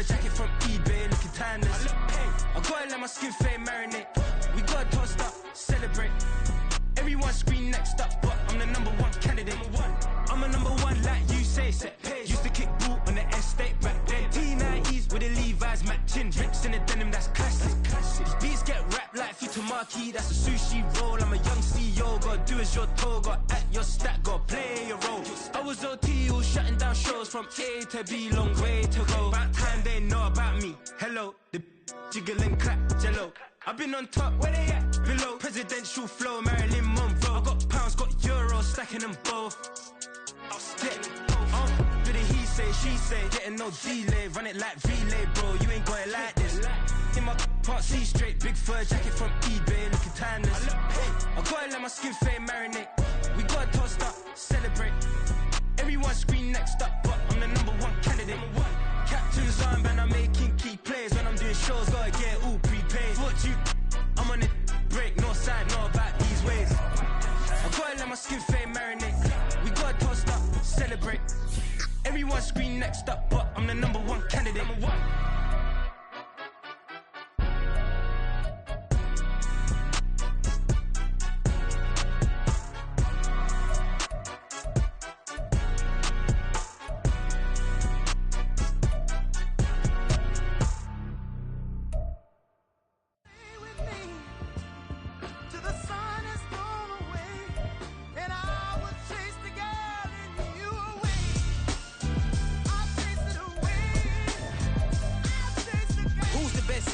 fur jacket from eBay, looking timeless. I gotta let my skin fade marinate. We gotta toast up, celebrate. Everyone scream next up, but I'm the #1 candidate. I'm a #1 like you say. Used to kick boot on the estate back then. T90s with the Levi's matching. Drinks in the denim, that's classic. These beats get wrapped like Futamaki, that's a sushi roll. I'm a young CEO, gotta do as you're told. Gotta act your stat, gotta play your role. I was OT, all shutting down shows from A to B, long way to go. About time they know about me. Hello, the jiggle and clap, jello. I've been on top, where they at? Below. Presidential flow, Marilyn Monroe. I got pounds, got euros, stacking them both. I'll stick. Do the he say, she say, getting no delay. Run it like relay, bro. You ain't got it like this. In my part C straight, big fur jacket from eBay, looking timeless. I gotta let my skin fade marinate. We gotta toast up, celebrate. Everyone scream next up, but I'm the #1 candidate. Captain's armband, I'm making key plays. When I'm doing shows, gotta get it all prepaid. Thought you, I'm on it break, no sign, know about these ways. I gotta let my skin fade marinate. We gotta toast up, celebrate. Everyone scream next up, but I'm the #1 candidate.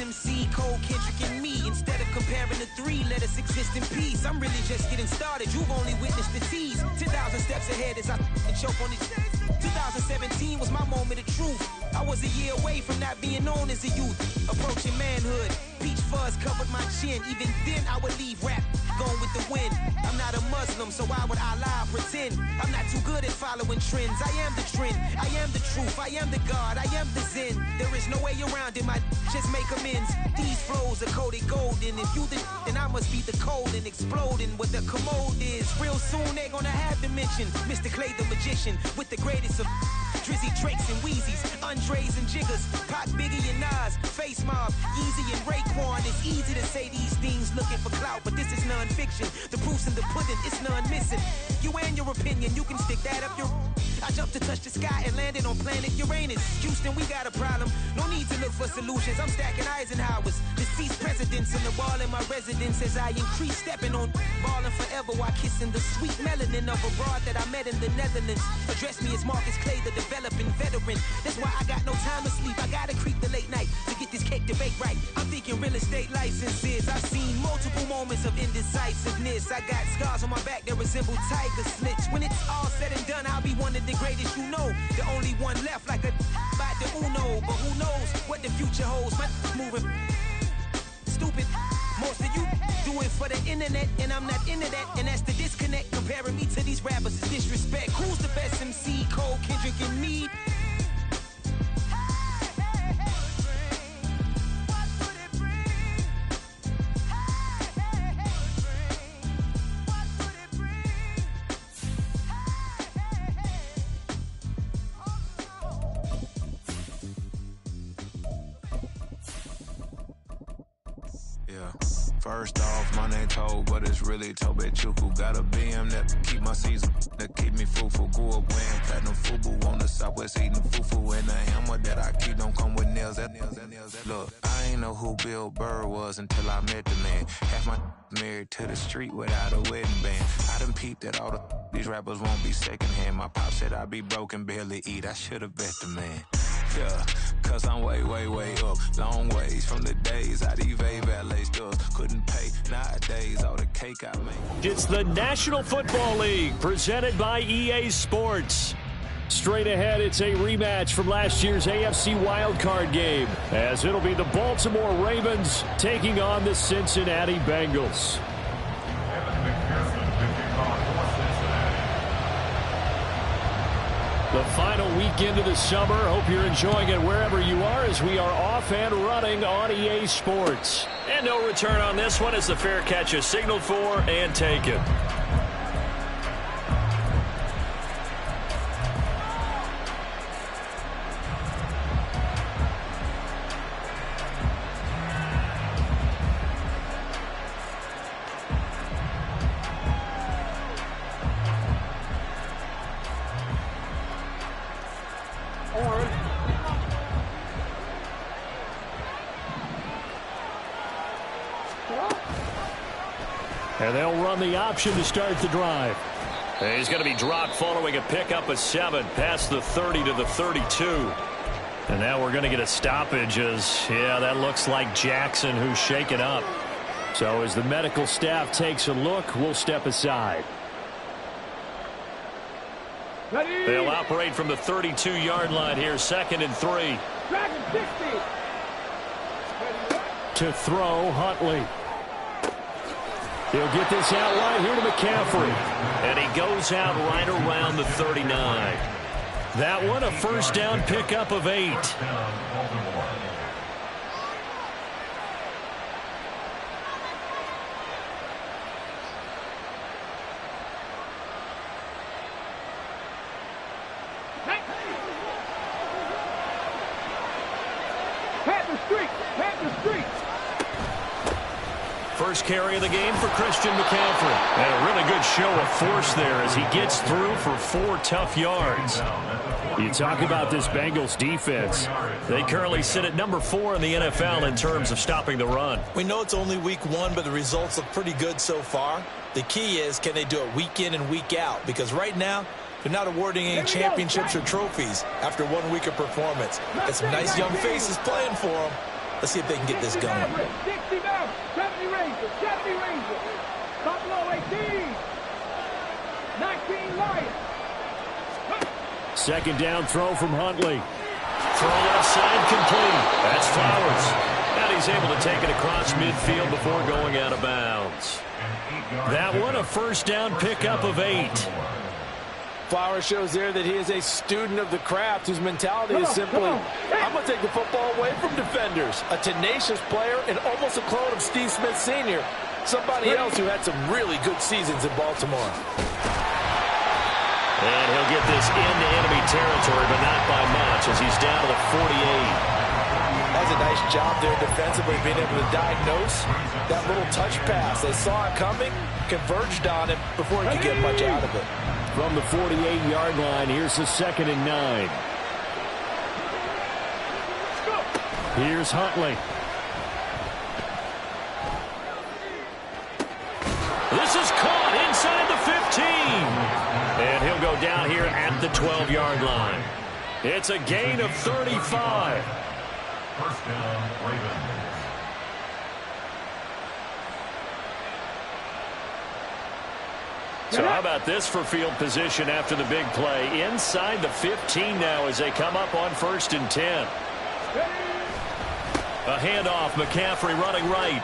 MC, Cole, Kendrick, and me. Instead of comparing the three, let us exist in peace. I'm really just getting started. You've only witnessed the tease. 10,000 steps ahead as I choke on it. 2017 was my moment of truth. I was a year away from not being known as a youth. Approaching manhood. Peach fuzz covered my chin. Even then, I would leave rap going with the wind. I'm not a Muslim, so why would I lie or pretend? I'm not too good at following trends. I am the trend. I am the truth. I am the God. I am the Zen. There is no way around it. My just make amends. These flows are coated golden. If you then I must be the cold and exploding what the commode is. Real soon they gonna have to mention Mr. Clay the magician with the greatest of Drizzy, Drakes, and Wheezies, Andres and Jiggers, Pac, Biggie, and Nas, Face Mob, Yeezy, and Raekwon. It's easy to say these things looking for clout, but this is non-fiction. The proof's in the pudding, it's none missing. You and your opinion, you can stick that up your... I jumped to touch the sky and landed on planet Uranus. Houston, we got a problem. No need to look for solutions. I'm stacking Eisenhowers. Deceased presidents in the wall in my residence as I increase stepping on ballin' forever while kissing the sweet melanin of a broad that I met in the Netherlands. Address me as Marcus Clay, the developing veteran. That's why I got no time to sleep. I gotta creep the late night to get this cake to bake right. I'm thinking real estate licenses. I've seen multiple moments of indecisiveness. I got scars on my back that resemble tiger slits. When it's all said and done, I'll be one of the greatest you know. The only one left like a by the Uno. But who knows what the future holds. My moving stupid. Most of you do it for the internet, and I'm not into that. And that's the disconnect. Comparing me to these rappers is disrespect. Who's the best MC? Cole, Kendrick, and me? First off, my name Toad, but it's really Tobe Chuku. Got a BM that keep my season, that keep me fruitful. Grew up wearing platinum FUBU on the southwest eating fufu. And the hammer that I keep don't come with nails. Look, I ain't know who Bill Burr was until I met the man. Half my married to the street without a wedding band. I done peeped that all these rappers won't be secondhand. My pop said I'd be broken, barely eat. I should've bet the man. Yeah, cause I'm way, way, way up. Long ways from the days I evade valet stores. Couldn't pay nowadays all the cake I make. It's the National Football League presented by EA Sports. Straight ahead, it's a rematch from last year's AFC wildcard game, as it'll be the Baltimore Ravens taking on the Cincinnati Bengals. The final weekend of the summer. Hope you're enjoying it wherever you are as we are off and running on EA Sports. And no return on this one as the fair catch is signaled for and taken. And they'll run the option to start the drive. And he's going to be dropped following a pickup of 7 past the 30 to the 32. And now we're going to get a stoppage as, yeah, that looks like Jackson who's shaken up. So as the medical staff takes a look, we'll step aside. They'll operate from the 32-yard line here, 2nd and 3. To throw, Huntley. He'll get this out right here to McCaffrey. And he goes out right around the 39. That one a first down pickup of 8. First carry of the game for Christian McCaffrey. And a really good show of force there as he gets through for 4 tough yards. You talk about this Bengals defense. They currently sit at number 4 in the NFL in terms of stopping the run. We know it's only week 1, but the results look pretty good so far. The key is, can they do it week in and week out? Because right now, they're not awarding any championships or trophies after 1 week of performance. Got some nice young faces playing for them. Let's see if they can get this going. 60 down, 70 Rangers, 70 Rangers. Buffalo 18. 19 Lions. Second down throw from Huntley. Throw left side complete. That's Flowers. And he's able to take it across midfield before going out of bounds. That one a first down pickup of 8. Flowers shows there that he is a student of the craft whose mentality is simply, I'm going to take the football away from defenders. A tenacious player and almost a clone of Steve Smith Sr., somebody else who had some really good seasons in Baltimore. And he'll get this into enemy territory, but not by much as he's down to the 48. That's a nice job there defensively, being able to diagnose that little touch pass. They saw it coming, converged on it before he could get much out of it. From the 48-yard line, here's the 2nd and 9. Here's Huntley. This is caught inside the 15. And he'll go down here at the 12-yard line. It's a gain of 35. First down, Ravens. So how about this for field position after the big play? Inside the 15 now as they come up on 1st and 10. A handoff, McCaffrey running right.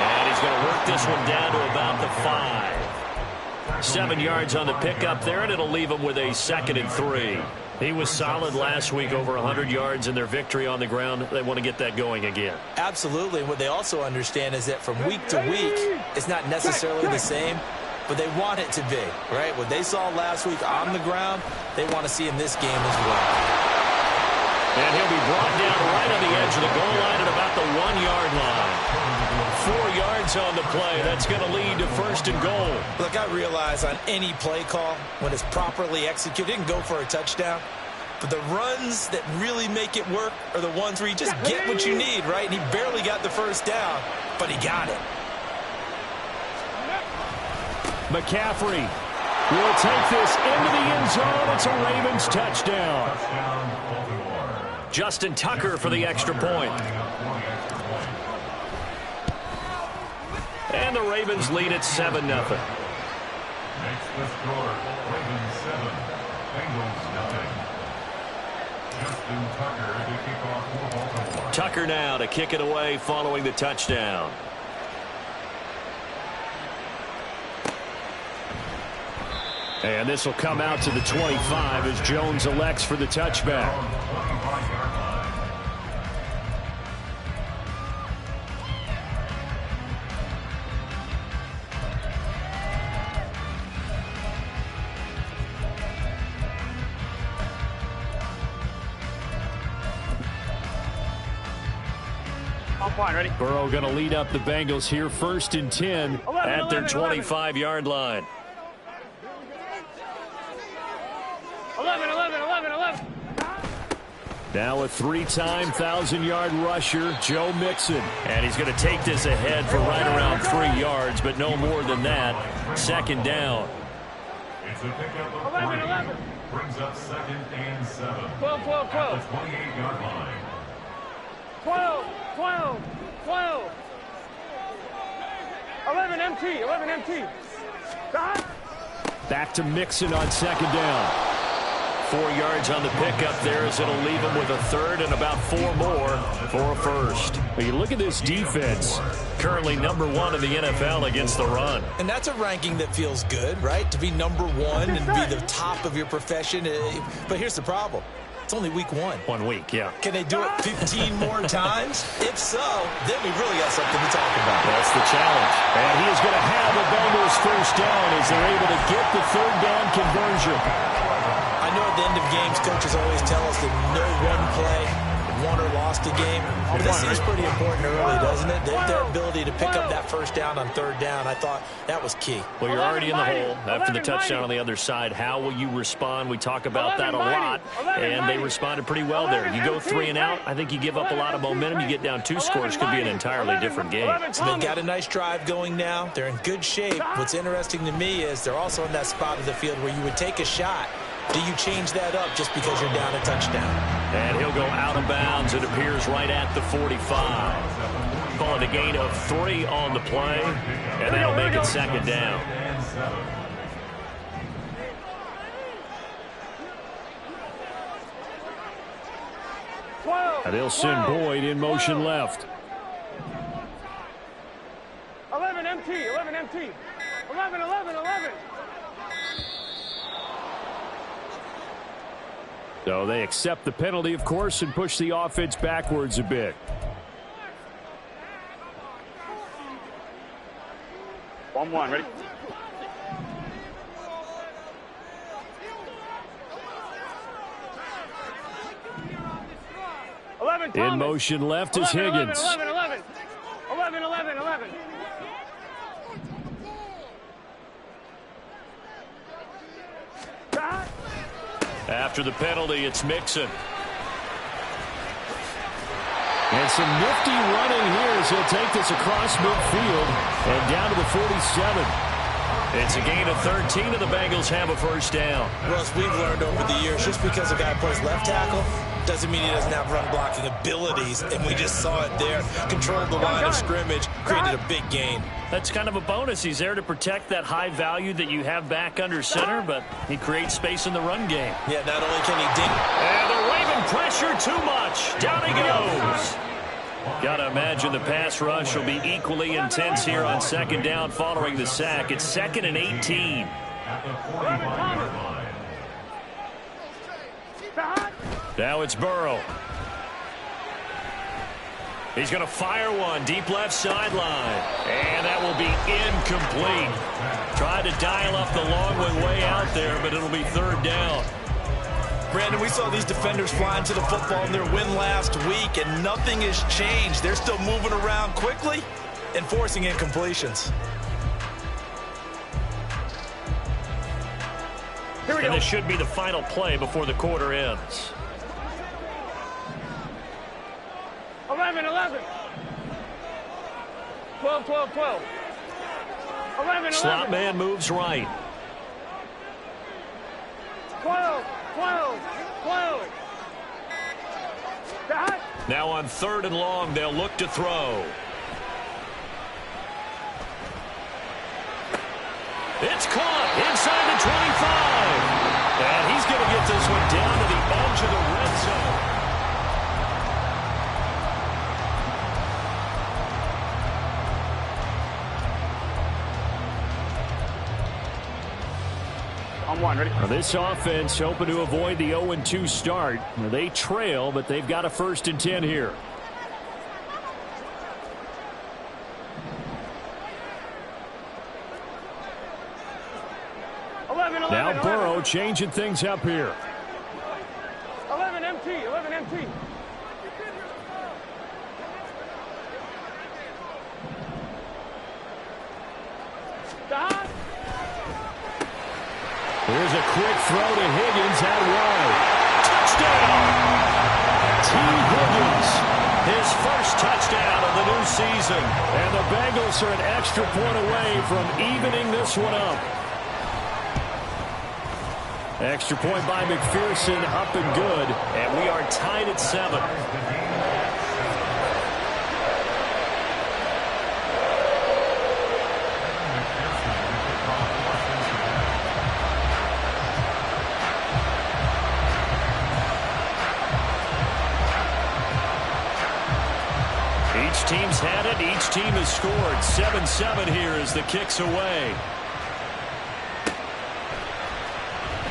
And he's going to work this one down to about the 5. 7 yards on the pickup there, and it'll leave him with a 2nd and 3. He was solid last week, over 100 yards in their victory on the ground. They want to get that going again. Absolutely. What they also understand is that from week to week, it's not necessarily the same, but they want it to be, right? What they saw last week on the ground, they want to see in this game as well. And he'll be brought down right on the edge of the goal line at about the 1-yard line. 4 yards on the play. That's going to lead to 1st and goal. Look, I realize on any play call, when it's properly executed, it can go for a touchdown. But the runs that really make it work are the ones where you just get what you need, right? And he barely got the first down, but he got it. McCaffrey will take this into the end zone. It's a Ravens touchdown. Justin Tucker for the extra point. And the Ravens lead at 7-0. Makes the score, Ravens 7, Bengals 9. Justin Tucker to kick off for Baltimore. Tucker now to kick it away following the touchdown. And this will come out to the 25 as Jones elects for the touchback. Ready? Burrow going to lead up the Bengals here, 1st and 10 at their 25-yard line. 11. Now a three-time 1,000-yard rusher, Joe Mixon. And he's going to take this ahead for right around 3 yards, but no more than that. Second down. It's a pickup of 11. Brings up 2nd and 7. 12. At the 28-yard line. 12. 11 MT. Back to Mixon on second down. 4 yards on the pickup there as it'll leave him with a third and about 4 more for a first. But you look at this defense. Currently number 1 in the NFL against the run. And that's a ranking that feels good, right? To be number 1 and be the top of your profession. But here's the problem. It's only week 1. 1 week, yeah. Can they do it 15 more times? If so, then we really got something to talk about. That's the challenge. And he is going to have the Bengals first down as they're able to get the third down conversion. I know at the end of games, coaches always tell us that no one play won or lost a game. But this seems pretty important early, doesn't it? Their ability to pick up that first down on third down, I thought that was key. Well, you're already in the hole after the touchdown on the other side. How will you respond? We talk about that a lot, and they responded pretty well there. You go 3 and out, I think you give up a lot of momentum. You get down 2 scores, could be an entirely different game. So they've got a nice drive going now. They're in good shape. What's interesting to me is they're also in that spot of the field where you would take a shot. Do you change that up just because you're down a touchdown? And he'll go out of bounds. It appears right at the 45. Call it a gain of 3 on the play, and that'll make it second down. And they'll send Boyd in motion left. 11 MT. 11. So they accept the penalty, of course, and push the offense backwards a bit. One, ready? In motion left is Higgins. 11. After the penalty, it's Mixon. And some nifty running here as he'll take this across midfield and down to the 47. It's a gain of 13, and the Bengals have a first down. Russ, we've learned over the years, just because a guy plays left tackle doesn't mean he doesn't have run-blocking abilities, and we just saw it there. Controlled the line of scrimmage, created a big gain. That's kind of a bonus. He's there to protect that high value that you have back under center, but he creates space in the run game. Yeah, not only can he dink. And the Raven pressure too much. Down he goes. Got to imagine the pass rush will be equally intense here on second down following the sack. It's 2nd and 18. Now it's Burrow. He's going to fire one deep left sideline. And that will be incomplete. Tried to dial up the long way out there, but it'll be third down. Brandon, we saw these defenders flying to the football in their win last week, and nothing has changed. They're still moving around quickly and forcing incompletions. And this should be the final play before the quarter ends. 11. 12. 11. Slot man moves right. 12. Now on 3rd and long, they'll look to throw. It's caught inside the 25. And he's going to get this one down to the edge of the red zone. On 1, ready? Now this offense hoping to avoid the 0-2 start. They trail, but they've got a 1st and 10 here. Now Burrow changing things up here. 11 MT. Here's a quick throw to Higgins out wide. Touchdown! T. Higgins, his first touchdown of the new season. And the Bengals are an extra point away from evening this one up. Extra point by McPherson, up and good. And we are tied at 7. Each team's had it. Each team has scored. 7-7 here as the kick's away.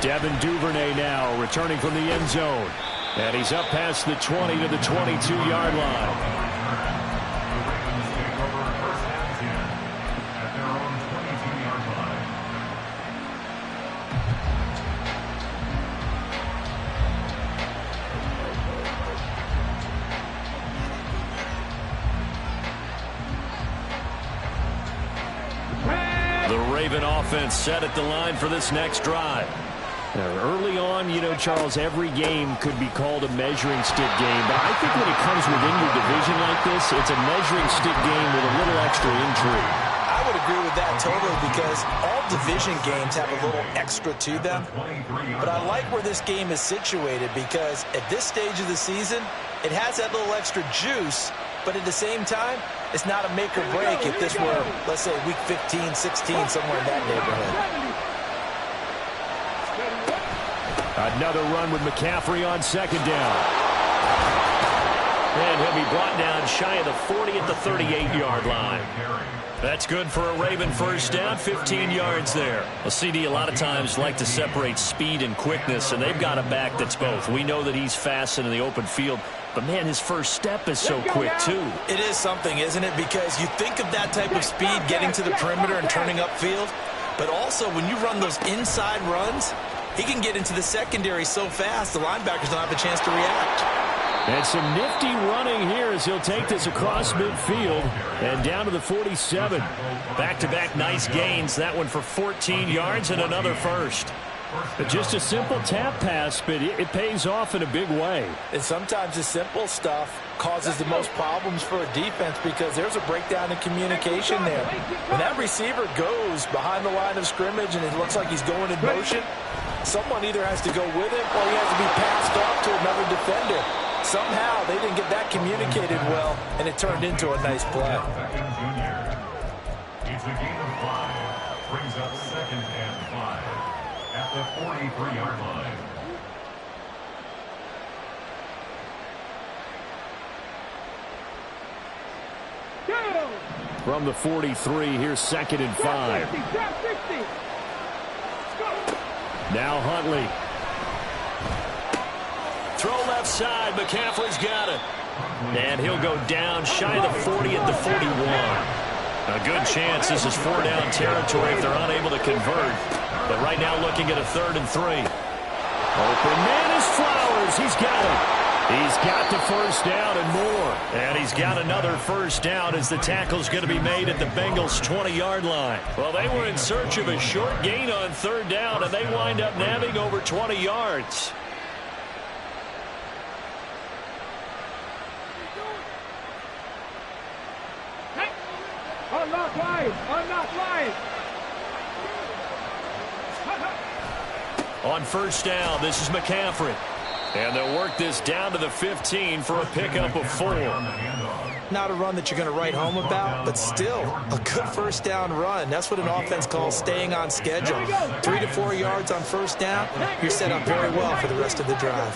Devin Duvernay now returning from the end zone. And he's up past the 20 to the 22-yard line. The Raven offense set at the line for this next drive. Early on, you know, Charles, every game could be called a measuring stick game. But I think when it comes within your division like this, it's a measuring stick game with a little extra intrigue. I would agree with that totally because all division games have a little extra to them. But I like where this game is situated because at this stage of the season, it has that little extra juice. But at the same time, it's not a make or break if this were, let's say, week 15, 16, somewhere in that neighborhood. Another run with McCaffrey on second down. And he'll be brought down shy of the 40 at the 38-yard line. That's good for a Raven first down, 15 yards there. A CD a lot of times like to separate speed and quickness, and they've got a back that's both. We know that he's fast in the open field, but, man, his first step is so quick, too. It is something, isn't it? Because you think of that type of speed getting to the perimeter and turning upfield, but also when you run those inside runs, he can get into the secondary so fast the linebackers don't have a chance to react. And some nifty running here as he'll take this across midfield and down to the 47. Back-to-back nice gains. That one for 14 yards and another first. But just a simple tap pass, but it pays off in a big way. And sometimes the simple stuff causes the most problems for a defense because there's a breakdown in communication there. When that receiver goes behind the line of scrimmage and it looks like he's going in motion, someone either has to go with him or he has to be passed off to another defender. Somehow they didn't get that communicated well, and it turned into a nice play. It's a gain of 5. Brings up 2nd and 5 at the 43-yard line. From the 43, here's 2nd and 5. Now Huntley. Throw left side. McCaffrey's got it. And he'll go down shy of the 40 at the 41. A good chance this is 4-down territory if they're unable to convert. But right now looking at a 3rd and 3. Open man is Flowers. He's got it. He's got the first down and more. And he's got another first down as the tackle's going to be made at the Bengals' 20-yard line. Well, they were in search of a short gain on 3rd down, and they wind up nabbing over 20 yards. Unlock line! Unlock line! On first down, this is McCaffrey. And they'll work this down to the 15 for a pickup of 4. Not a run that you're going to write home about, but still a good first down run. That's what an offense calls staying on schedule. 3 to 4 yards on first down, you're set up very well for the rest of the drive.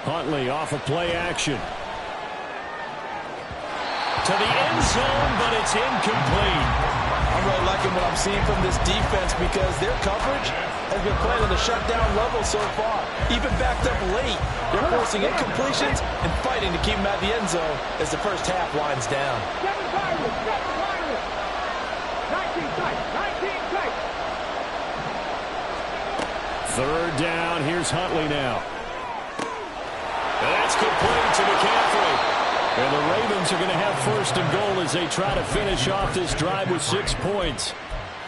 Huntley off of play action. To the end zone, but it's incomplete. I'm really liking what I'm seeing from this defense because their coverage has been playing at a shutdown level so far. Even backed up late, they're forcing incompletions and fighting to keep them at the end zone as the first half winds down. 3rd down, here's Huntley now. That's complete to McCaffrey. And the Ravens are going to have 1st and goal as they try to finish off this drive with 6 points.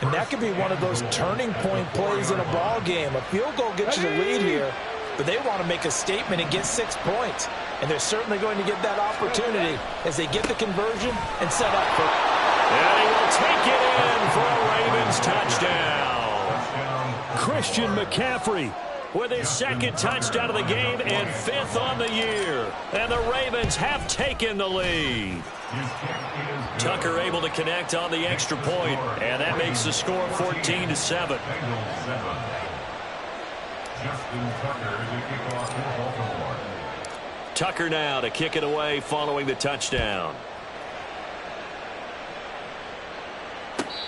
And that could be one of those turning point plays in a ball game. A field goal gets you the lead here, but they want to make a statement and get 6 points. And they're certainly going to get that opportunity as they get the conversion and set up for. And he will take it in for a Ravens touchdown. Christian McCaffrey with his second touchdown of the game and 5th on the year. And the Ravens have taken the lead. Tucker able to connect on the extra point, and that makes the score 14-7. Tucker now to kick it away following the touchdown.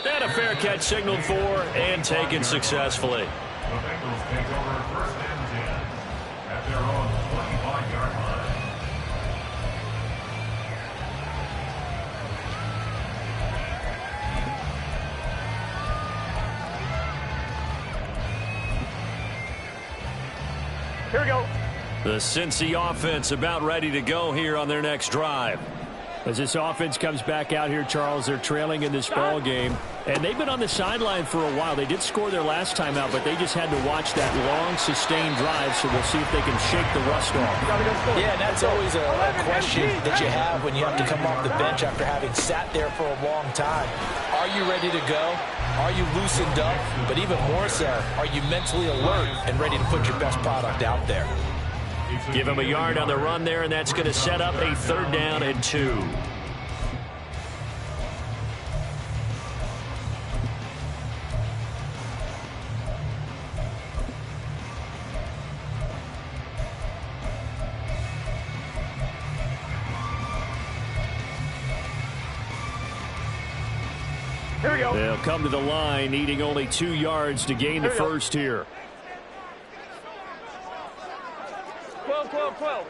And a fair catch signaled for and taken successfully. The Bengals take over 1st and 10 at their own 25-yard line. Here we go. The Cincy offense about ready to go here on their next drive. As this offense comes back out here, Charles, they're trailing in this ball game, and they've been on the sideline for a while. They did score their last time out, but they just had to watch that long, sustained drive, so we'll see if they can shake the rust off. Yeah, and that's always a question that you have when you have to come off the bench after having sat there for a long time. Are you ready to go? Are you loosened up? But even more so, are you mentally alert and ready to put your best product out there? Give him a yard on the run there, and that's going to set up a 3rd down and 2. Here we go. They'll come to the line, needing only 2 yards to gain the first here. 12.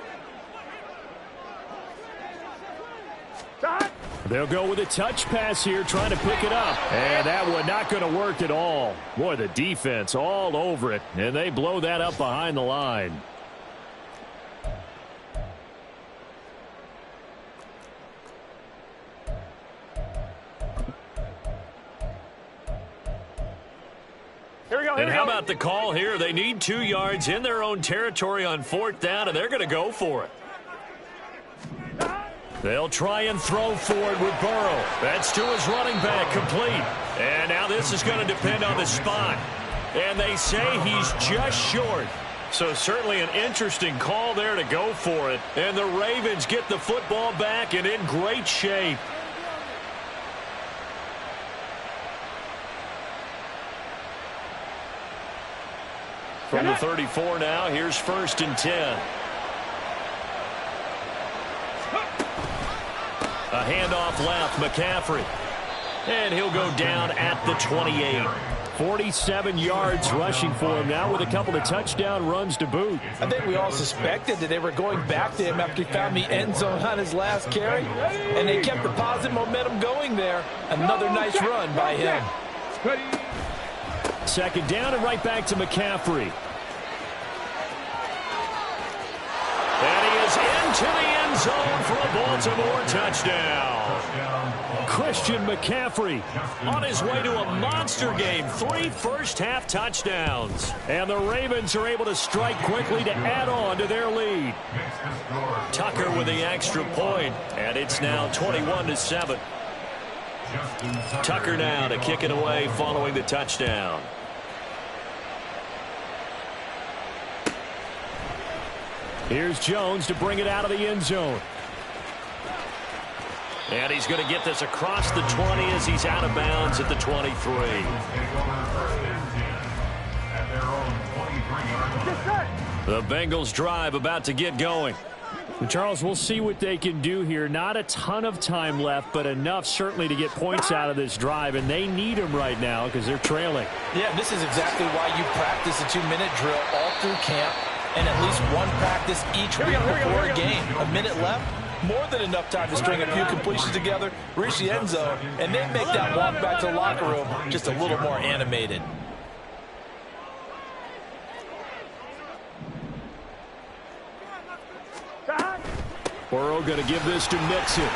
They'll go with a touch pass here, trying to pick it up. And that one not going to work at all. Boy, the defense all over it, and they blow that up behind the line. And how about the call here? They need 2 yards in their own territory on 4th down, and they're going to go for it. They'll try and throw forward with Burrow. That's to his running back, complete. And now this is going to depend on the spot. And they say he's just short. So certainly an interesting call there to go for it. And the Ravens get the football back and in great shape. From the 34 now, here's 1st and 10. A handoff left, McCaffrey. And he'll go down at the 28. 47 yards rushing for him now with a couple of touchdown runs to boot. I think we all suspected that they were going back to him after he found the end zone on his last carry. And they kept the positive momentum going there. Another nice run by him. 2nd down and right back to McCaffrey. And he is into the end zone for a Baltimore touchdown. Christian McCaffrey on his way to a monster game. 3 first-half touchdowns. And the Ravens are able to strike quickly to add on to their lead. Tucker with the extra point, and it's now 21-7. Tucker now to kick it away following the touchdown. Here's Jones to bring it out of the end zone. And he's going to get this across the 20 as he's out of bounds at the 23. The Bengals drive about to get going. And Charles, we'll see what they can do here. Not a ton of time left, but enough certainly to get points out of this drive, and they need them right now because they're trailing. Yeah, this is exactly why you practice a 2-minute drill all through camp and at least one practice each week before a game. A minute left, more than enough time to string a few completions together, reach the end zone, and then make that walk back to the locker room just a little more animated. Burrow going to give this to Mixon.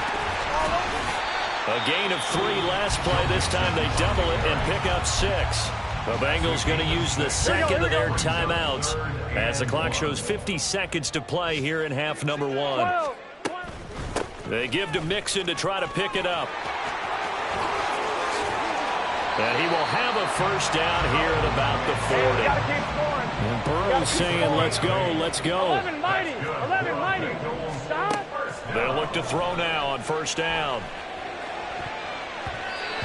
A gain of 3 last play. This time they double it and pick up 6. The Bengals going to use the second of their timeouts as the clock shows 50 seconds to play here in half number 1. They give to Mixon to try to pick it up. And he will have a first down here at about the 40. And Burrow's saying, let's go, let's go. 11 mighty, 11 mighty. Stop. They'll look to throw now on first down.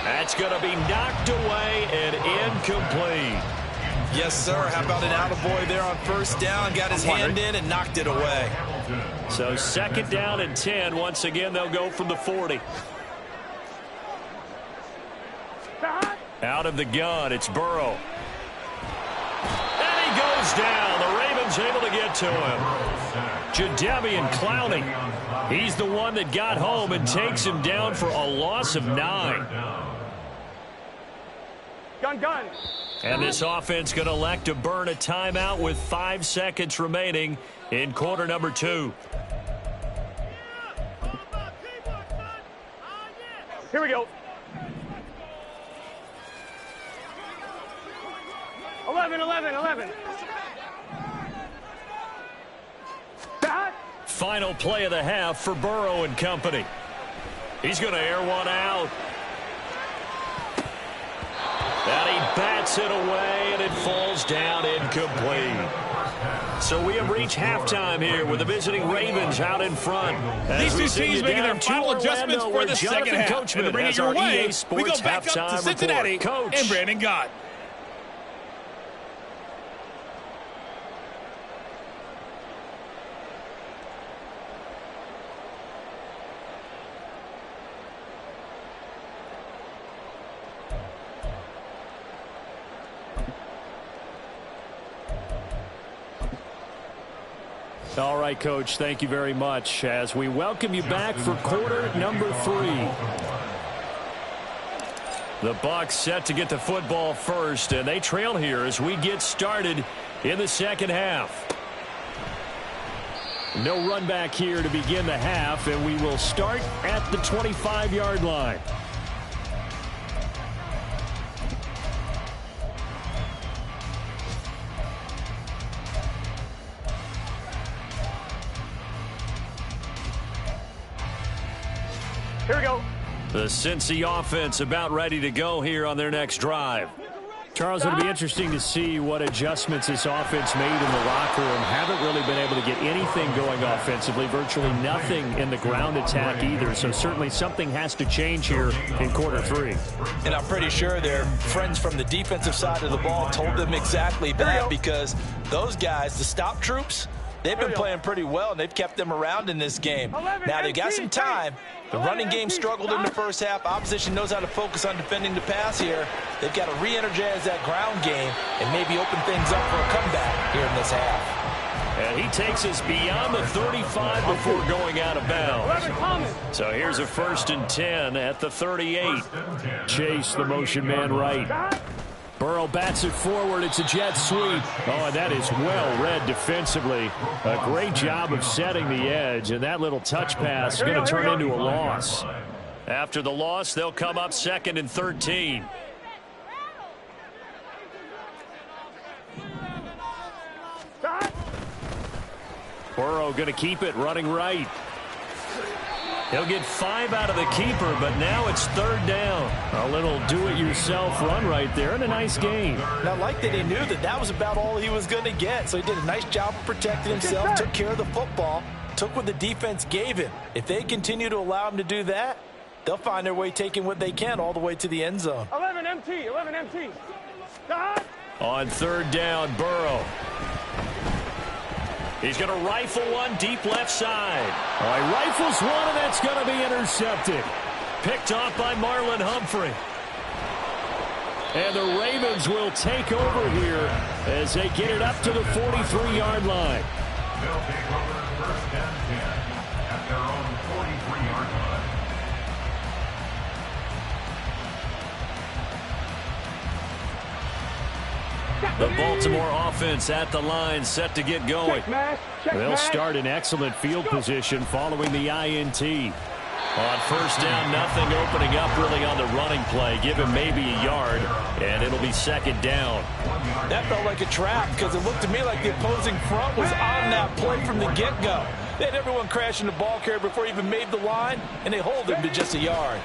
That's going to be knocked away and incomplete. Yes, sir. How about an attaboy there on first down? Got his hand in and knocked it away. So second down and 10. Once again, they'll go from the 40. Out of the gun, it's Burrow. And he goes down. The Ravens able to get to him. Jadeveon Clowney. He's the one that got home and takes him down for a loss of 9. Gun. And this offense going to elect to burn a timeout with 5 seconds remaining in quarter number 2. Here we go. 11. Final play of the half for Burrow and company. He's going to air one out. And he bats it away, and it falls down incomplete. So we have reached halftime here with the visiting Ravens out in front. These two teams making their final adjustments for the second half. And to bring it your way, we go back up to Cincinnati and Brandon Gott. All right, Coach, thank you very much as we welcome you back for quarter number 3. The Bucs set to get the football first, and they trail here as we get started in the second half. No run back here to begin the half, and we will start at the 25-yard line. Here we go. The Cincy offense about ready to go here on their next drive. Charles, it'll be interesting to see what adjustments this offense made in the locker room. Haven't really been able to get anything going offensively, virtually nothing in the ground attack either. So certainly something has to change here in quarter 3. And I'm pretty sure their friends from the defensive side of the ball told them exactly that, because those guys, the stop troops, they've been playing pretty well, and they've kept them around in this game. Now, they got some time. The running game struggled in the first half. Opposition knows how to focus on defending the pass here. They've got to re-energize that ground game and maybe open things up for a comeback here in this half. And he takes us beyond the 35 before going out of bounds. So here's a 1st and 10 at the 38. Chase, the motion man right. Burrow bats it forward. It's a jet sweep. Oh, and that is well read defensively. A great job of setting the edge, and that little touch pass is going to turn into a loss. After the loss, they'll come up 2nd and 13. Burrow going to keep it running right. He'll get 5 out of the keeper, but now it's 3rd down. A little do-it-yourself run right there, and a nice gain. And I like that he knew that that was about all he was going to get, so he did a nice job of protecting himself, took care of the football, took what the defense gave him. If they continue to allow him to do that, they'll find their way taking what they can all the way to the end zone. 11 MT. On 3rd down, Burrow. He's going to rifle one deep left side. Oh, he rifles one, and that's going to be intercepted. Picked off by Marlon Humphrey. And the Ravens will take over here as they get it up to the 43-yard line. They'll take over 1st and 10 at their own 43-yard line. The Baltimore offense at the line, set to get going. They'll start in excellent field position following the INT. On first down, nothing opening up really on the running play. Give him maybe a yard, and it'll be second down. That felt like a trap because it looked to me like the opposing front was on that play from the get-go. They had everyone crashing the ball carrier before he even made the line, and they hold him to just a yard.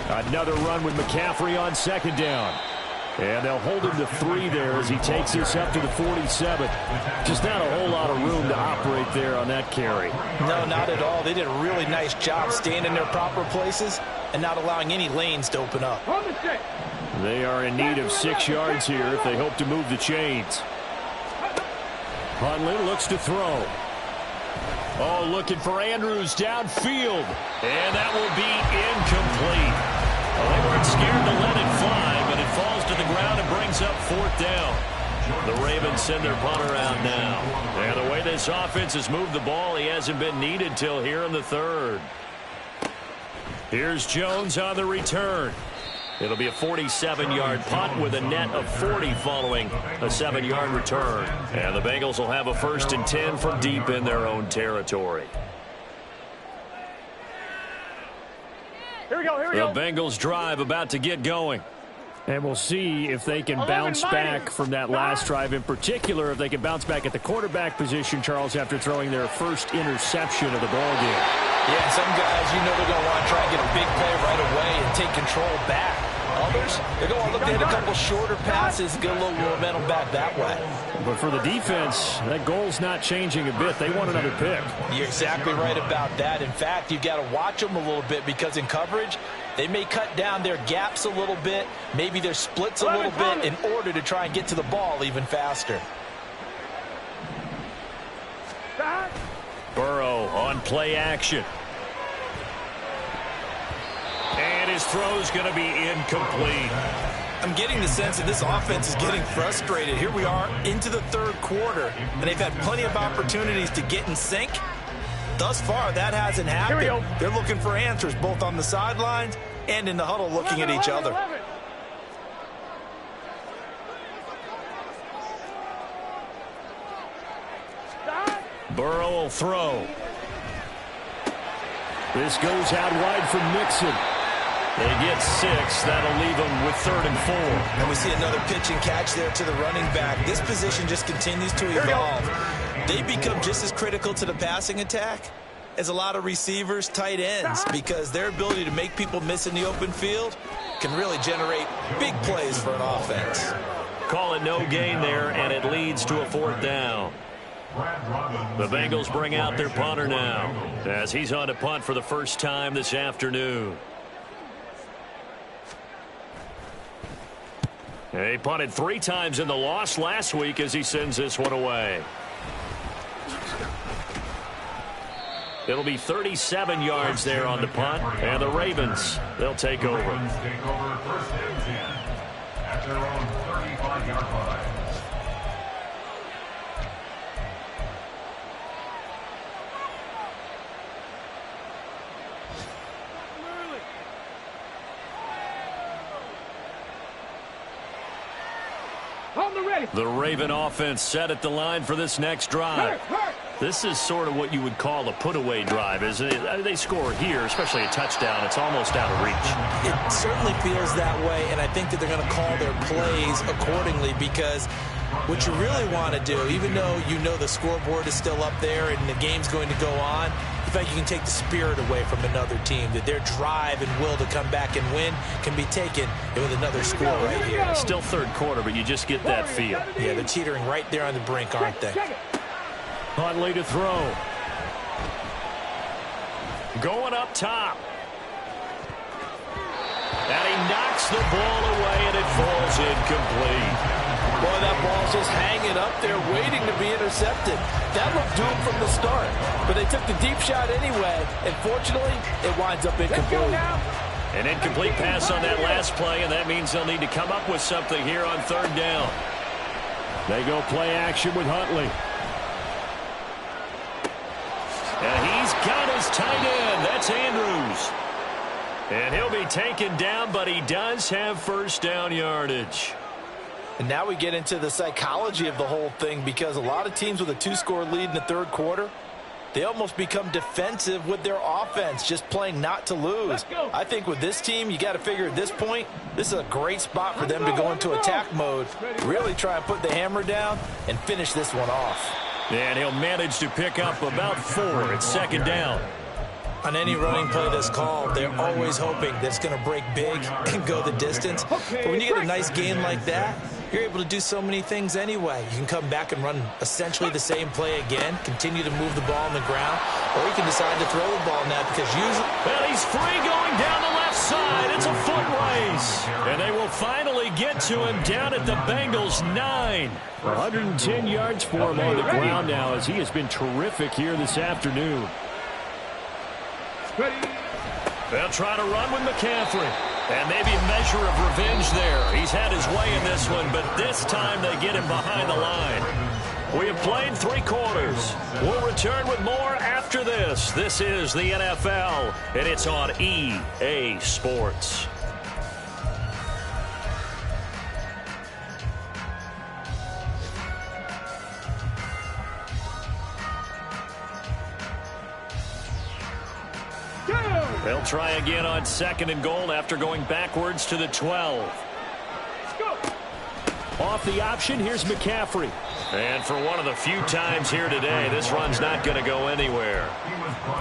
Another run with McCaffrey on second down. And they'll hold him to 3 there as he takes this up to the 47. Just not a whole lot of room to operate there on that carry. No, not at all. They did a really nice job staying in their proper places and not allowing any lanes to open up. They are in need of 6 yards here if they hope to move the chains. Huntley looks to throw. Oh, looking for Andrews downfield. And that will be incomplete. Well, they weren't scared to let it fly, but it falls to the ground and brings up 4th down. The Ravens send their punter out now. And the way this offense has moved the ball, he hasn't been needed till here in the 3rd. Here's Jones on the return. It'll be a 47-yard punt with a net of 40 following a 7-yard return. And the Bengals will have a 1st and 10 from deep in their own territory. Here we go. The Bengals drive about to get going. And we'll see if they can bounce back from that last drive. In particular, if they can bounce back at the quarterback position, Charles, after throwing their first interception of the ballgame. Yeah, some guys, they're going to want to try and get a big play right away and take control back. Others, they're going to look to hit a couple shorter passes, get a little momentum back that way. But for the defense, that goal's not changing a bit. They want another pick. You're exactly right about that. In fact, you've got to watch them a little bit because in coverage, they may cut down their gaps a little bit, maybe their splits a little bit in order to try and get to the ball even faster. Burrow on play action. And his throw's going to be incomplete. I'm getting the sense that this offense is getting frustrated. Here we are into the 3rd quarter, and they've had plenty of opportunities to get in sync. Thus far, that hasn't happened. They're looking for answers both on the sidelines and in the huddle looking at each other. Burrow will throw. This goes out wide for Mixon. They get 6. That'll leave them with 3rd and 4. And we see another pitch and catch there to the running back. This position just continues to evolve. They become just as critical to the passing attack as a lot of receivers, tight ends, because their ability to make people miss in the open field can really generate big plays for an offense. Call it no gain there, and it leads to a 4th down. The Bengals bring out their punter now as he's on to punt for the first time this afternoon. He punted 3 times in the loss last week as he sends this one away. It'll be 37 yards there on the punt, and the Ravens, they'll take over. Take over 1st and 10 at their own 35-yard line. The Raven offense set at the line for this next drive. This is sort of what you would call a put-away drive, isn't it? They score here, especially a touchdown. It's almost out of reach. It certainly feels that way, and I think that they're going to call their plays accordingly because what you really want to do, even though you know the scoreboard is still up there and the game's going to go on, in fact, you can take the spirit away from another team, that their drive and will to come back and win can be taken with another score right here. Still 3rd quarter, but you just get that feel. Yeah, they're teetering right there on the brink, aren't they? Huntley to throw. Going up top. And he knocks the ball away, and it falls incomplete. Boy, that ball's just hanging up there waiting to be intercepted. That looked doomed from the start. But they took the deep shot anyway, and fortunately, it winds up incomplete. An incomplete pass on that last play, and that means they'll need to come up with something here on 3rd down. They go play action with Huntley. And he's got his tight end. That's Andrews. And he'll be taken down, but he does have 1st down yardage. And now we get into the psychology of the whole thing because a lot of teams with a 2-score lead in the 3rd quarter, they almost become defensive with their offense, just playing not to lose. I think with this team, you got to figure at this point, this is a great spot for them to go into attack mode, really try and put the hammer down and finish this one off. And he'll manage to pick up about 4 at second down. On any running play that's called, they're always hoping that it's going to break big and go the distance. But when you get a nice gain like that, you're able to do so many things anyway. You can come back and run essentially the same play again, continue to move the ball on the ground, or you can decide to throw the ball now because usually... And he's free going down the left side. It's a foot race. And they will finally get to him down at the Bengals 9. 110 yards for him on the ground now as he has been terrific here this afternoon. They'll try to run with McCaffrey. And maybe a measure of revenge there. He's had his way in this one, but this time they get him behind the line. We have played 3 quarters. We'll return with more after this. This is the NFL, and it's on EA Sports. They'll try again on 2nd and goal after going backwards to the 12. Off the option, here's McCaffrey. And for one of the few times here today, this run's not going to go anywhere.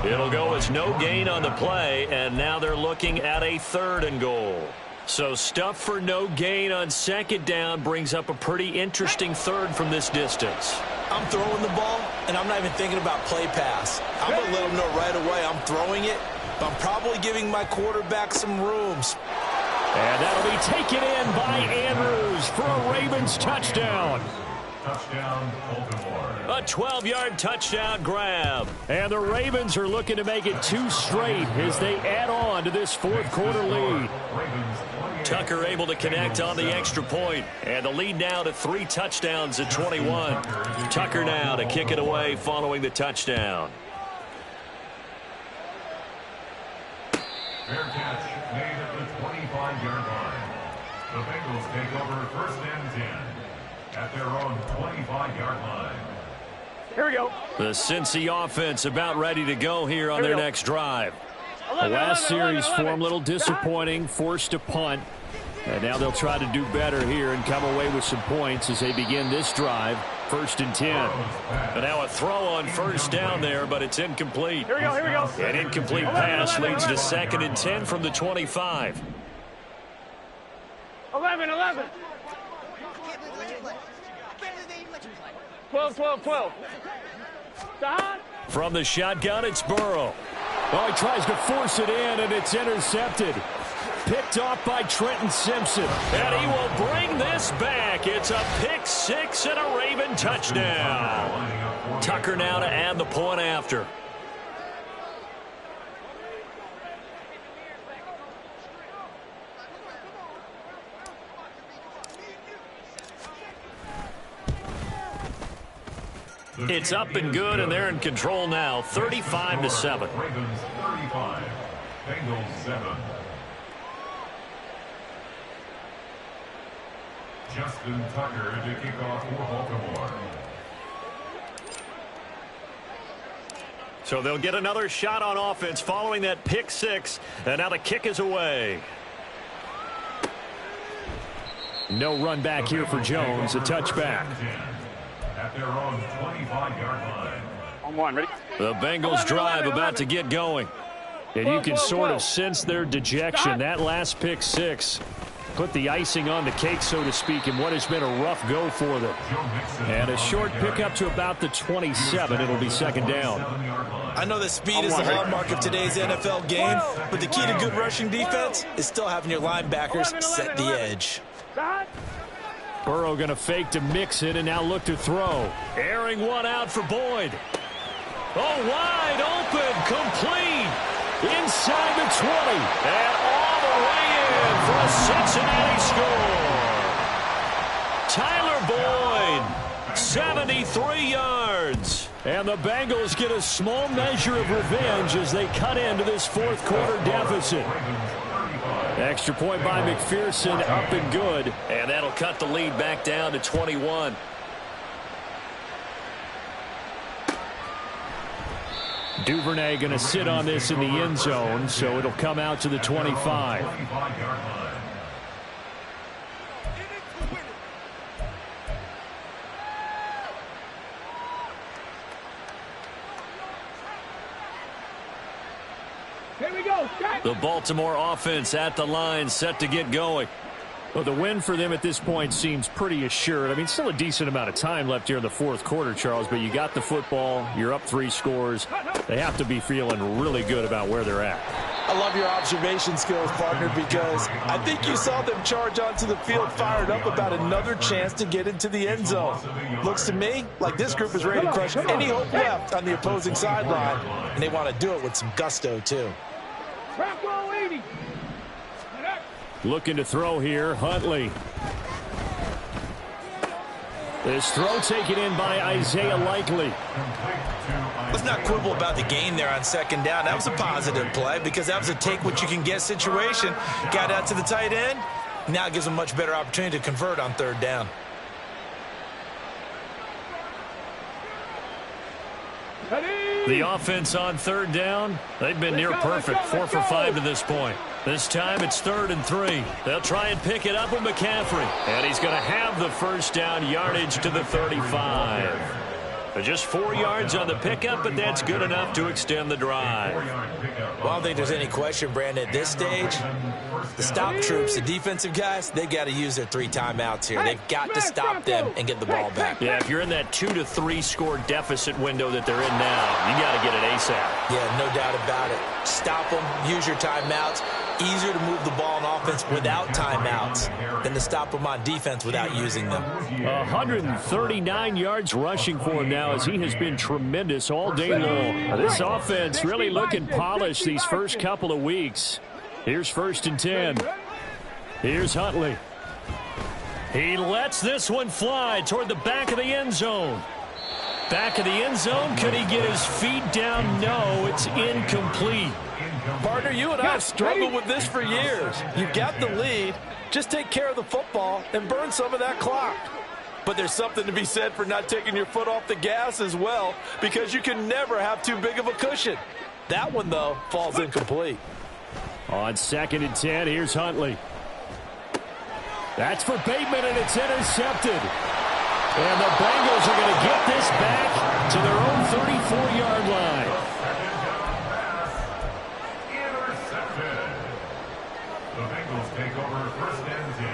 It'll go as no gain on the play, and now they're looking at a 3rd and goal. So stuff for no gain on 2nd down brings up a pretty interesting 3rd from this distance. I'm throwing the ball, and I'm not even thinking about play pass. I'm going to let them know right away I'm throwing it. I'm probably giving my quarterback some rooms. And that'll be taken in by Andrews for a Ravens touchdown. Touchdown, Baltimore. A 12-yard touchdown grab. And the Ravens are looking to make it 2 straight as they add on to this 4th quarter lead. Tucker able to connect on the extra point. And the lead now to 3 touchdowns at 21. Tucker now to kick it away following the touchdown. Fair catch made at the 25-yard line. The Bengals take over 1st and 10 at their own 25-yard line. Here we go. The Cincy offense about ready to go here on their next drive. The last series for them a little disappointing, forced to punt. And now they'll try to do better here and come away with some points as they begin this drive. 1st and 10. And now a throw on 1st down there, but it's incomplete. Here we go, here we go. An incomplete pass leads to 2nd and 10 from the 25. 11. 12. From the shotgun, it's Burrow. Oh, he tries to force it in, and it's intercepted. Picked off by Trenton Simpson. And he will bring this back. It's a pick 6 and a Raven touchdown. Tucker now to add the point after. It's up and good, and they're in control now, 35-7. Ravens 35, Bengals 7. Justin Tucker to kick off for Baltimore. So they'll get another shot on offense following that pick 6, and now the kick is away. No run back here for Jones, a touchback. At their own 25-yard line. On 1, ready? The Bengals drive about to get going. And you can sort of sense their dejection. That last pick 6 put the icing on the cake, so to speak, in what has been a rough go for them. And a short pickup to about the 27. It'll be 2nd down. I know that speed is the hallmark of today's NFL game, but the key to good rushing defense is still having your linebackers set the edge. Burrow going to fake to mix it and now look to throw. Airing one out for Boyd. Oh, wide open, complete. Inside the 20. And all the way in for a Cincinnati score. Tyler Boyd, 73 yards. And the Bengals get a small measure of revenge as they cut into this 4th quarter deficit. Extra point by McPherson, up and good. And that'll cut the lead back down to 21. Duvernay going to sit on this in the end zone, so it'll come out to the 25. Here we go. The Baltimore offense at the line, set to get going. Well, the win for them at this point seems pretty assured. I mean, still a decent amount of time left here in the fourth quarter, Charles, but you got the football. You're up 3 scores. They have to be feeling really good about where they're at. I love your observation skills, partner, because I think you saw them charge onto the field fired up about another chance to get into the end zone. Looks to me like this group is ready to crush any hope left on the opposing sideline, and they want to do it with some gusto, too. Looking to throw here, Huntley. This throw taken in by Isaiah Likely. Let's not quibble about the gain there on second down. That was a positive play because that was a take-what-you-can-get situation. Got out to the tight end. Now it gives them a much better opportunity to convert on third down. The offense on third down, they've been near perfect, 4 for 5 to this point. This time it's 3rd and 3. They'll try and pick it up with McCaffrey. And he's going to have the first down yardage to the 35. Just 4 yards on the pickup, but that's good enough to extend the drive. Well, I don't think there's any question, Brandon, at this stage, the stop troops, the defensive guys, they've got to use their 3 timeouts here. They've got to stop them and get the ball back. Yeah, if you're in that 2 to 3 score deficit window that they're in now, you got to get it ASAP. Yeah, no doubt about it. Stop them, use your timeouts. Easier to move the ball on offense without timeouts than to stop them on defense without using them. 139 yards rushing for him now as he has been tremendous all day long. This offense really looking polished these first couple of weeks. Here's 1st and 10. Here's Huntley. He lets this one fly toward the back of the end zone. Back of the end zone. Could he get his feet down? No, it's incomplete. Partner, you and I have struggled with this for years. You've got the lead. Just take care of the football and burn some of that clock. But there's something to be said for not taking your foot off the gas as well, because you can never have too big of a cushion. That one, though, falls incomplete. On 2nd and 10, here's Huntley. That's for Bateman, and it's intercepted. And the Bengals are going to get this back to their own 34-yard line. The Bengals take over 1st and 10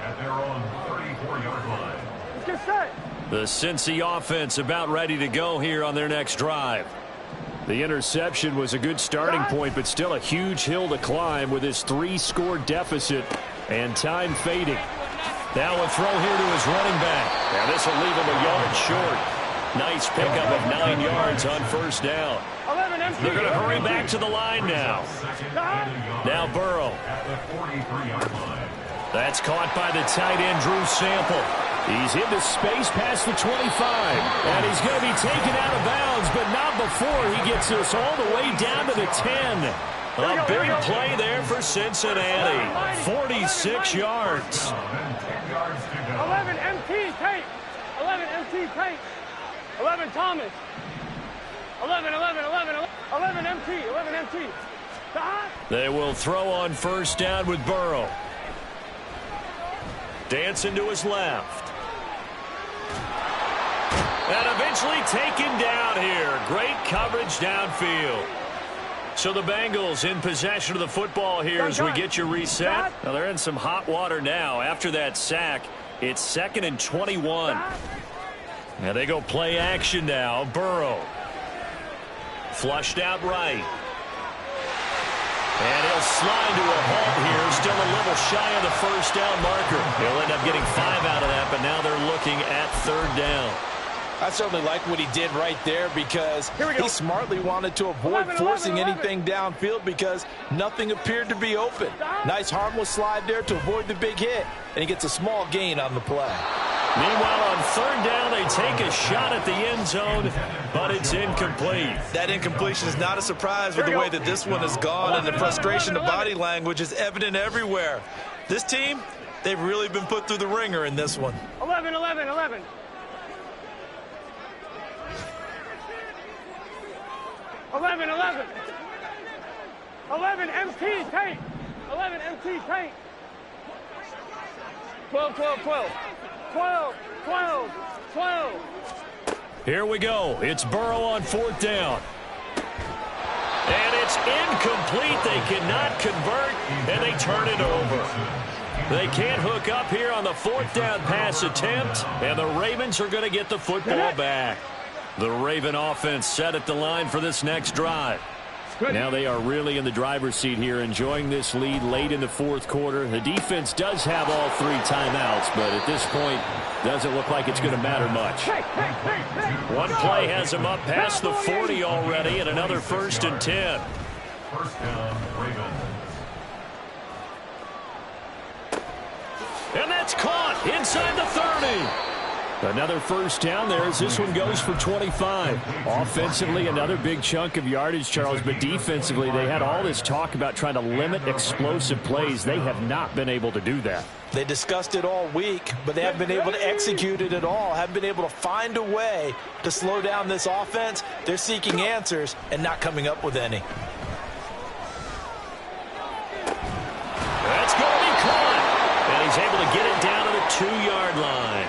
at their own 34-yard line. Get set. The Cincy offense about ready to go here on their next drive. The interception was a good starting point, but still a huge hill to climb with his 3-score deficit and time fading. Now a throw here to his running back. And this will leave him a yard short. Nice pickup of 9 yards on 1st down. They're going to hurry back to the line now. Now Burrow. That's caught by the tight end, Drew Sample. He's into space past the 25. And he's going to be taken out of bounds, but not before he gets us all the way down to the 10. A big play there for Cincinnati. 46 yards. 11 MT tape. 11 MT tape. 11 Thomas. 11 MT. 11 MT. They will throw on 1st down with Burrow. Dancing to his left. And eventually taken down here. Great coverage downfield. So the Bengals in possession of the football here as we get you reset. Now they're in some hot water now. After that sack, it's 2nd and 21. Now they go play action now. Burrow. Flushed out right. And he'll slide to a halt here. Still a little shy of the 1st down marker. He'll end up getting 5 out of that, but now they're looking at 3rd down. I certainly like what he did right there because he smartly wanted to avoid forcing anything downfield because nothing appeared to be open. Nice harmless slide there to avoid the big hit, and he gets a small gain on the play. Meanwhile, on 3rd down, they take a shot at the end zone, but it's incomplete. That incompletion is not a surprise with the way that this one has gone, and the frustration of body language is evident everywhere. This team, they've really been put through the ringer in this one. 11. 11, 11. 11, MT, tank. 11, MT, tank. 12, 12, 12. 12, 12, 12. Here we go. It's Burrow on 4th down. And it's incomplete. They cannot convert, and they turn it over. They can't hook up here on the 4th down pass attempt, and the Ravens are going to get the football back. The Raven offense set at the line for this next drive. Now they are really in the driver's seat here, enjoying this lead late in the 4th quarter. The defense does have all 3 timeouts, but at this point, doesn't look like it's going to matter much. One play has them up past the 40 already, and another 1st and 10. First down, Ravens. And that's caught inside the 30. Another 1st down there as this one goes for 25. Offensively, another big chunk of yardage, Charles, but defensively, they had all this talk about trying to limit explosive plays. They have not been able to do that. They discussed it all week, but they haven't been able to execute it at all, haven't been able to find a way to slow down this offense. They're seeking answers and not coming up with any. That's going to be caught, and he's able to get it down to the 2-yard line.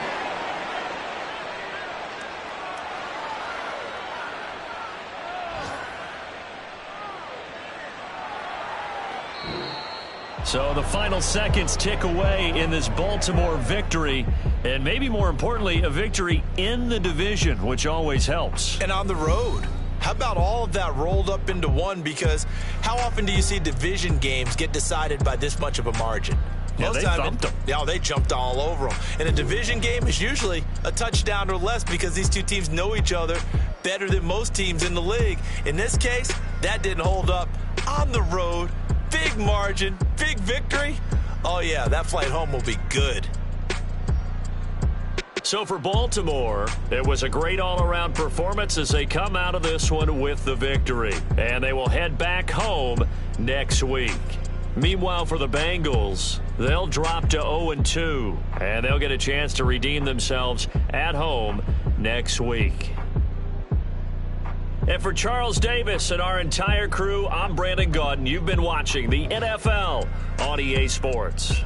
So the final seconds tick away in this Baltimore victory, and maybe more importantly, a victory in the division, which always helps. And on the road. How about all of that rolled up into one? Because how often do you see division games get decided by this much of a margin? Yeah, Most they thumped them. Yeah, they jumped all over them. And a division game is usually a touchdown or less because these two teams know each other better than most teams in the league. In this case, that didn't hold up. On the road, big margin, big victory. Oh, yeah, that flight home will be good. So for Baltimore, it was a great all-around performance as they come out of this one with the victory. And they will head back home next week. Meanwhile, for the Bengals, they'll drop to 0-2, and they'll get a chance to redeem themselves at home next week. And for Charles Davis and our entire crew, I'm Brandon Gaudin. You've been watching the NFL on EA Sports.